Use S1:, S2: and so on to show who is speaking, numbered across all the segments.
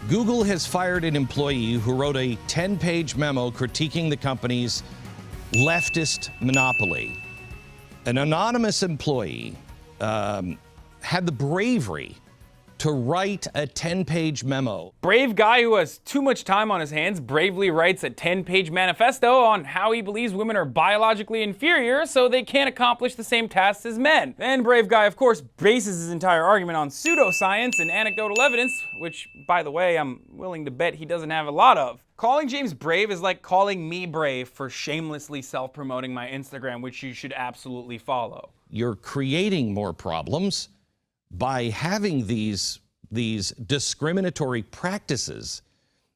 S1: Google has fired an employee who wrote a 10-page memo critiquing the company's leftist monopoly. An anonymous employee had the bravery to write a 10-page memo.
S2: Brave guy who has too much time on his hands bravely writes a 10-page manifesto on how he believes women are biologically inferior so they can't accomplish the same tasks as men. Then brave guy, of course, bases his entire argument on pseudoscience and anecdotal evidence, which, by the way, I'm willing to bet he doesn't have a lot of. Calling James brave is like calling me brave for shamelessly self-promoting my Instagram, which you should absolutely follow.
S1: You're creating more problems by having these discriminatory practices,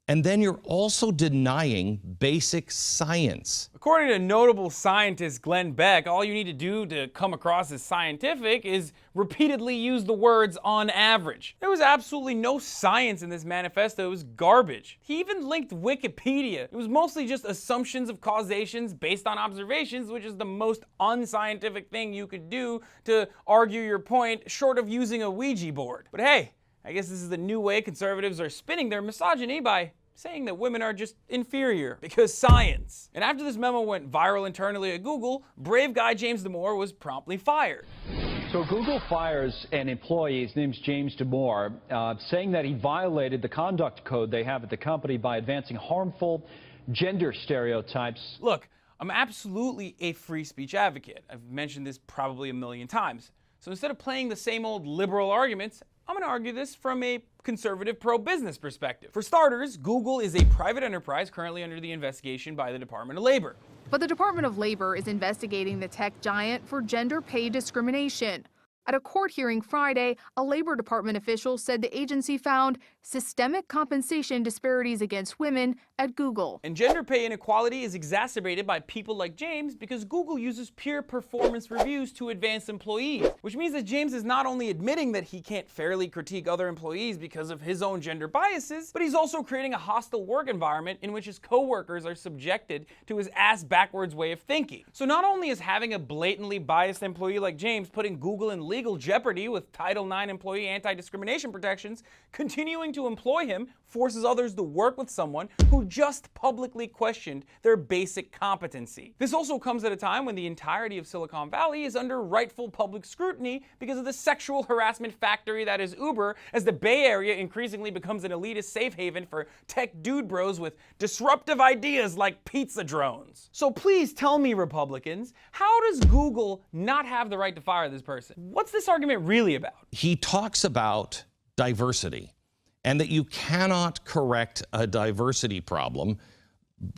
S1: and then you're also denying basic science.
S2: According to notable scientist Glenn Beck, all you need to do to come across as scientific is repeatedly use the words on average. There was absolutely no science in this manifesto. It was garbage. He even linked Wikipedia. It was mostly just assumptions of causations based on observations, which is the most unscientific thing you could do to argue your point, short of using a Ouija board. But hey, I guess this is the new way conservatives are spinning their misogyny by saying that women are just inferior because science. And after this memo went viral internally at Google, brave guy James Damore was promptly fired.
S3: So Google fires an employee, his name's James Damore, saying that he violated the conduct code they have at the company by advancing harmful gender stereotypes.
S2: Look, I'm absolutely a free speech advocate. I've mentioned this probably a million times. So instead of playing the same old liberal arguments, I'm going to argue this from a conservative pro-business perspective. For starters, Google is a private enterprise currently under the investigation by the Department of Labor.
S4: But the Department of Labor is investigating the tech giant for gender pay discrimination. At a court hearing Friday, a Labor Department official said the agency found systemic compensation disparities against women at Google.
S2: And gender pay inequality is exacerbated by people like James because Google uses peer performance reviews to advance employees, which means that James is not only admitting that he can't fairly critique other employees because of his own gender biases, but he's also creating a hostile work environment in which his coworkers are subjected to his ass-backwards way of thinking. So not only is having a blatantly biased employee like James putting Google in legal jeopardy with Title IX employee anti-discrimination protections, continuing to employ him forces others to work with someone who just publicly questioned their basic competency. This also comes at a time when the entirety of Silicon Valley is under rightful public scrutiny because of the sexual harassment factory that is Uber, as the Bay Area increasingly becomes an elitist safe haven for tech dude bros with disruptive ideas like pizza drones. So please tell me, Republicans, how does Google not have the right to fire this person? What's this argument really about?
S1: He talks about diversity and that you cannot correct a diversity problem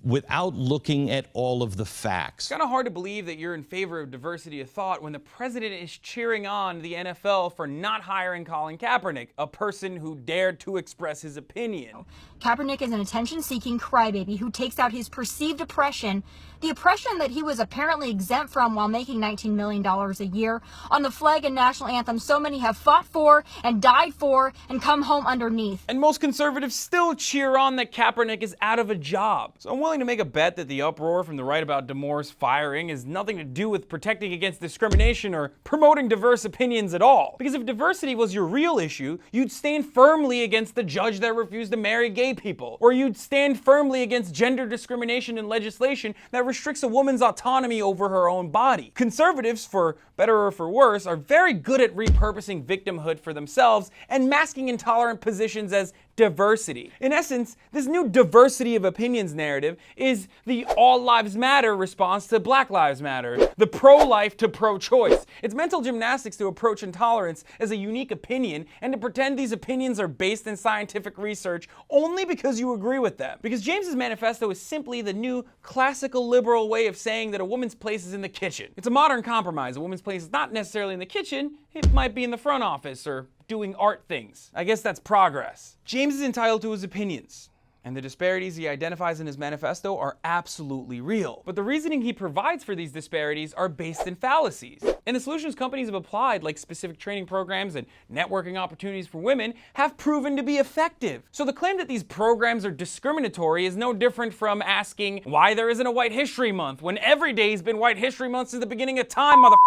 S1: without looking at all of the facts.
S2: It's kind of hard to believe that you're in favor of diversity of thought when the president is cheering on the NFL for not hiring Colin Kaepernick, a person who dared to express his opinion.
S5: Kaepernick is an attention-seeking crybaby who takes out his perceived oppression, the oppression that he was apparently exempt from while making $19 million a year, on the flag and national anthem so many have fought for and died for and come home underneath.
S2: And most conservatives still cheer on that Kaepernick is out of a job. So I'm willing to make a bet that the uproar from the right about Damore's firing has nothing to do with protecting against discrimination or promoting diverse opinions at all. Because if diversity was your real issue, you'd stand firmly against the judge that refused to marry gay people. Or you'd stand firmly against gender discrimination in legislation that restricts a woman's autonomy over her own body. Conservatives, for better or for worse, are very good at repurposing victimhood for themselves and masking intolerant positions as diversity. In essence, this new diversity of opinions narrative is the all lives matter response to Black Lives Matter, the pro-life to pro-choice. It's mental gymnastics to approach intolerance as a unique opinion and to pretend these opinions are based in scientific research only because you agree with them. Because James's manifesto is simply the new classical liberal way of saying that a woman's place is in the kitchen. It's a modern compromise. A woman's place is not necessarily in the kitchen, it might be in the front office or doing art things. I guess that's progress. James is entitled to his opinions, and the disparities he identifies in his manifesto are absolutely real. But the reasoning he provides for these disparities are based in fallacies. And the solutions companies have applied, like specific training programs and networking opportunities for women, have proven to be effective. So the claim that these programs are discriminatory is no different from asking why there isn't a White History Month when every day's been White History Month since the beginning of time, motherfucker.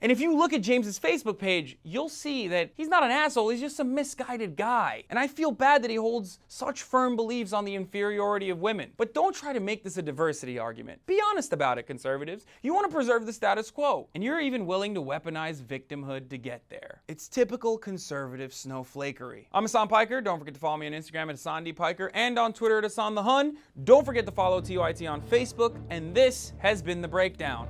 S2: And if you look at James's Facebook page, you'll see that he's not an asshole, he's just a misguided guy. And I feel bad that he holds such firm beliefs on the inferiority of women. But don't try to make this a diversity argument. Be honest about it, conservatives. You want to preserve the status quo, and you're even willing to weaponize victimhood to get there. It's typical conservative snowflakery. I'm Hassan Piker. Don't forget to follow me on Instagram at HassanDPiker and on Twitter at HassanTheHun. Don't forget to follow TYT on Facebook, and this has been The Breakdown.